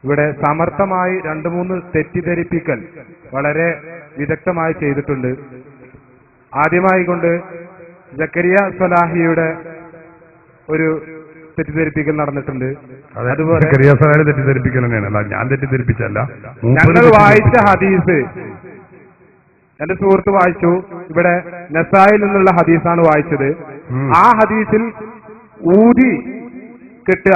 ഇവിടെ സമർത്ഥമായി 2-3 തെറ്റിദ്ധരിപ്പിക്കൽ വളരെ വിദഗ്ധമായി ചെയ്തിട്ടുണ്ട്. ആദ്യമായി കൊണ്ട് ജക്കരിയ സ്വലാഹിയുടെ ഒരു തെറ്റിദ്ധരിപ്പിക്കൽ നടന്നിട്ടുണ്ട്. അതുപോലെ തെറ്റിദ്ധരിപ്പിക്കൽ തന്നെയാണ്, ഞാൻ തെറ്റിദ്ധരിപ്പിച്ചല്ല. ഞങ്ങൾ വായിച്ച ഹദീസ് എന്റെ സുഹൃത്ത് വായിച്ചു. ഇവിടെ നസായിൽ നിന്നുള്ള ഹദീസാണ് വായിച്ചത്. ആ ഹദീസിൽ ഊതി കെട്ടുക,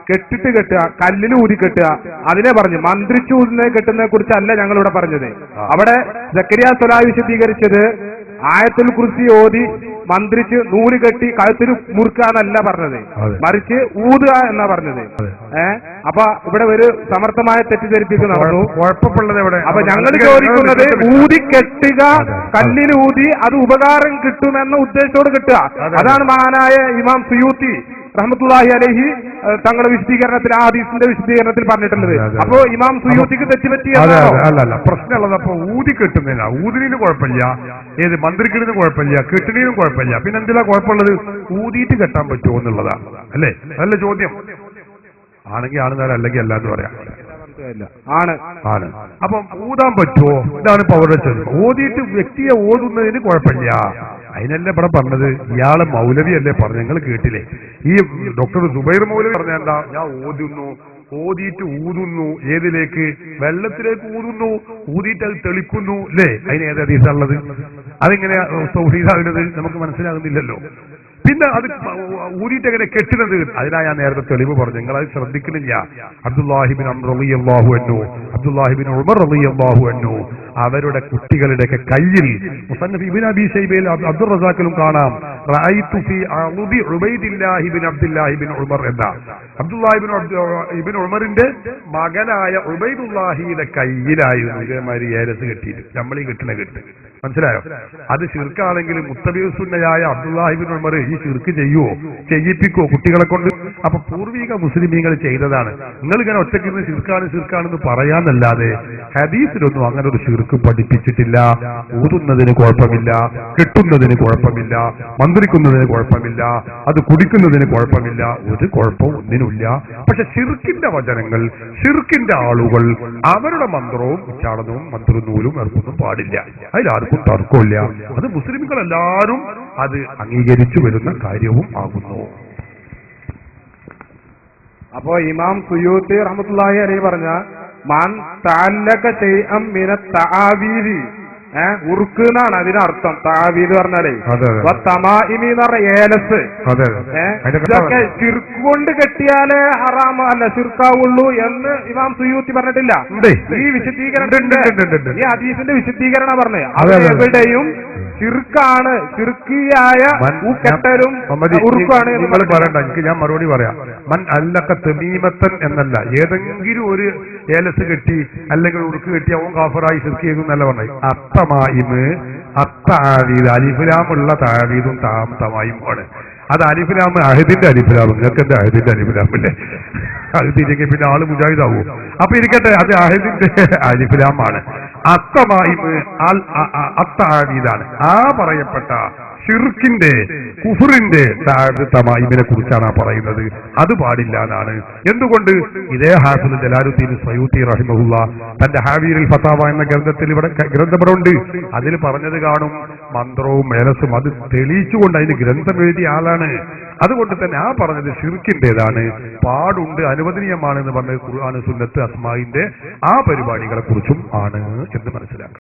കെട്ടിട്ട് കെട്ടുക, കല്ലിൽ ഊതി കെട്ടുക, അതിനെ പറഞ്ഞു. മന്ത്രിച്ചു ഊതിനെ കെട്ടുന്നതിനെ കുറിച്ചല്ല ഞങ്ങളിവിടെ പറഞ്ഞത്. അവിടെ ജക്കരിയ സ്വലാഹി വിശദീകരിച്ചത് ആയത്തുൽ കുർസി ഓതി മന്ത്രിച്ച് നൂല് കെട്ടി കഴുത്തിൽ മുറുക്കുക എന്നല്ല പറഞ്ഞത്, മറിച്ച് ഊതുക എന്നാ പറഞ്ഞത്. അപ്പൊ ഇവിടെ ഒരു സമർത്ഥമായ തെറ്റിദ്ധരിപ്പിക്കുന്ന നടന്നു. അപ്പൊ ഞങ്ങൾ ചോദിക്കുന്നത് ഊതി കെട്ടുക, കല്ലിൽ ഊതി അത് ഉപകാരം കിട്ടുമെന്ന ഉദ്ദേശത്തോട് കെട്ടുക. അതാണ് മഹാനായ ഇമാം സുയൂത്തി റഹ്മത്തുള്ളാഹി അലൈഹി തങ്ങളുടെ വിശദീകരണത്തിൽ, ആ ഹദീസിന്റെ വിശദീകരണത്തിൽ പറഞ്ഞിട്ടുള്ളത്. അപ്പോ ഇമാം സുയൂത്തിക്ക് തെറ്റുപറ്റിയ അല്ലല്ല, പ്രശ്നമുള്ളത് അപ്പൊ ഊതി കെട്ടുന്നില്ല. ഊതിനും കുഴപ്പമില്ല, ഏത് മന്ത്രിക്കിടുന്നതിന് കുഴപ്പമില്ല, കെട്ടിനും കുഴപ്പമില്ല. പിന്നെ എന്തിനാ കുഴപ്പമുള്ളത്? ഊതിയിട്ട് കെട്ടാൻ പറ്റുമോ എന്നുള്ളതാണ് അല്ലേ നല്ല ചോദ്യം. ആണെങ്കിൽ ആണെന്നാലും അല്ലെങ്കിൽ അല്ല എന്ന് പറയാം. ആണ്. അപ്പം ഊതാൻ പറ്റുമോ? ഇതാണ് ഇപ്പൊ അവരുടെ ചോദ്യം. ഓതിയിട്ട് വ്യക്തിയെ ഓതുന്നതിന് കുഴപ്പമില്ല. അതിനല്ലേ ഇവിടെ പറഞ്ഞത്. ഇയാളെ മൗലവിയല്ലേ പറഞ്ഞു, നിങ്ങൾ കേട്ടില്ലേ? ഈ ഡോക്ടർ സുബൈർ മൗലവി പറഞ്ഞ എന്താ? ഞാൻ ഓതുന്നു, ഓതിയിട്ട് ഊതുന്നു. ഏതിലേക്ക്? വെള്ളത്തിലേക്ക് ഊതുന്നു. ഊതിയിട്ട് അത് തെളിക്കുന്നു അല്ലേ? അതിന് ഏത് ഹദീസാണുള്ളത്? അതിങ്ങനെയാ തൗഹീദാകുന്നത്? നമുക്ക് മനസ്സിലാകുന്നില്ലല്ലോ. പിന്നെ അത് ഊരിയിട്ട് എങ്ങനെ കെട്ടുന്നത്? അതിനാ ഞാൻ നേരത്തെ തെളിവ് പറഞ്ഞു, നിങ്ങൾ അത് ശ്രദ്ധിക്കുന്നില്ല. അബ്ദുല്ലാഹിബിൻ അംർ റളിയല്ലാഹു അൻഹു, അബ്ദുല്ലാഹിബിൻ ഉമർ റളിയല്ലാഹു അൻഹു അവരുടെ കുട്ടികളുടെയൊക്കെ കയ്യിൽ മുസന്നഫ് ഇബ്നു അബീ ശൈബയിൽ അബ്ദുർ റസാഖിലും കാണാം റഅയ്തു ഫീ അഉദി ഉബൈദില്ലാഹി ബിൻ അബ്ദുല്ലാഹി ബിൻ ഉമർ എന്ന അബ്ദുല്ലാഹി ഇബ്നു ഉമറിന്റെ മകനായ ഉബൈദുല്ലാഹിയുടെ കയ്യിലായിരുന്നു ഇതേമാതിരി ഏലസ് കെട്ടിയിട്ട് നമ്മളീ കെട്ടിനെ കെട്ട്. മനസ്സിലായോ? അത് ശിർക്കാണെങ്കിൽ മുത്തബിഉസുന്നയായ അബ്ദുല്ലാഹി ഇബ്നു ഉമർ ഈ ശിർക്ക് ചെയ്യുവോ, ചെയ്യിപ്പിക്കുവോ കുട്ടികളെ കൊണ്ട്? അപ്പൊ പൂർവിക മുസ്ലിമീങ്ങൾ ചെയ്തതാണ്. നിങ്ങൾ ഇങ്ങനെ ഒറ്റയ്ക്ക് ശിർക്കാണെന്ന് പറയാന്നല്ലാതെ ഹദീസിലൊന്നും അങ്ങനെ ഒരു ശിർക്ക് പഠിപ്പിച്ചിട്ടില്ല. ഊതുന്നതിന് കുഴപ്പമില്ല, കെട്ടുന്നതിന് കുഴപ്പമില്ല, മന്ത്രിക്കുന്നതിന് കുഴപ്പമില്ല, അത് കുടിക്കുന്നതിന് കുഴപ്പമില്ല, ഒരു കുഴപ്പവും ഒന്നിനുമില്ല. പക്ഷെ ശിർക്കിന്റെ വചനങ്ങൾ, ശിർക്കിന്റെ ആളുകൾ അവരുടെ മന്ത്രവും ഉച്ചാരണവും മന്ത്രനൂലും ഇറക്കൊന്നും പാടില്ല. അതിലാർക്കും തർക്കമില്ല. അത് മുസ്ലിംകൾ എല്ലാവരും അത് അംഗീകരിച്ചു വരുന്ന കാര്യവും ആകുന്നു. അപ്പോ ഇമാം സുയൂത്തി റഹ്മത്തുള്ളാഹി അലൈഹി പറഞ്ഞ മൻ തഅല്ലക ശൈഅൻ മിന തആവീദി, ഉറുക്ക് എന്നാണ് അതിനർത്ഥം. തആവീദ് പറഞ്ഞാലേ തമാഇമി എന്ന് പറഞ്ഞ ഏലസ്. ഇതൊക്കെ ശിർക്ക് കൊണ്ട് കെട്ടിയാലേ ഹറാം അല്ല ശിർക്കാവുള്ളൂ എന്ന് ഇമാം സുയൂത്തി പറഞ്ഞിട്ടില്ല. ഈ വിശദീകരണം, ഈ ഹദീസിന്റെ വിശദീകരണം പറഞ്ഞേ അത് എവിടെയും ശിർക്കാണ്, ശിർക്കിയായ കെട്ടലും ഉറുക്കാണ്. നിങ്ങൾ പറയണ്ട, എനിക്ക് ഞാൻ മറുപടി പറയാം. മൻ അല്ലക തമീമത്തൻ എന്നല്ല, ഏതെങ്കിലും ഒരു ഏലസ് കെട്ടി അല്ലെങ്കിൽ ഉറുക്ക് കെട്ടി അവൻ കാഫറായി ശിർക്ക് ചെയ്തു എന്നല്ല പറഞ്ഞത്. അത്തമായിമ്, അത്താവീദ്, അലിഫിലാമുള്ള താവീദും തമായും ആണ്. അത് അലിഫിലാമ് അഹദിന്റെ അലിഫിലാമ്. നിങ്ങൾക്ക് എന്താ അഹദിന്റെ അലിഫിലാമല്ലേ? അത് തിരികെ പിന്നെ ആള് മുജാഹിദാവോ? അപ്പൊ ഇരിക്കട്ടെ, അത് അഹദിന്റെ അലിഫിലാമാണ്. അത്തമായിമ് അത്താവീദാണ്. ആ പറയപ്പെട്ട ഷിർക്കിന്റെ കുഫറിന്റെ തമായിമിനെ കുറിച്ചാണ് പറയുന്നത്. അത് പാടില്ല എന്നാണ്. എന്തുകൊണ്ട്? ഇതേ ഹാഫിദ് ജലാലുദ്ദീൻ സയൂത്തി റഹിമഹുള്ള തന്റെ ഹാവീറുൽ ഫതാവ എന്ന ഗ്രന്ഥത്തിൽ ഇവിടെ ഗ്രന്ഥമുണ്ട്. അതിൽ പറഞ്ഞത് കാണും മന്ത്രവും മേലസും അത് തെളിയിച്ചുകൊണ്ട് അതിന് ഗ്രന്ഥം എഴുതിയ ആളാണ്. അതുകൊണ്ട് തന്നെ ആ പറഞ്ഞത് ഷിർക്കിന്റേതാണ്, പാടുണ്ട്, അനുവദനീയമാണ് എന്ന് പറഞ്ഞത് ഖുർആൻ സുന്നത്ത് അസ്മാഇന്റെ ആ പരിപാടികളെ കുറിച്ചും ആണ് എന്ന് മനസ്സിലാക്കണം.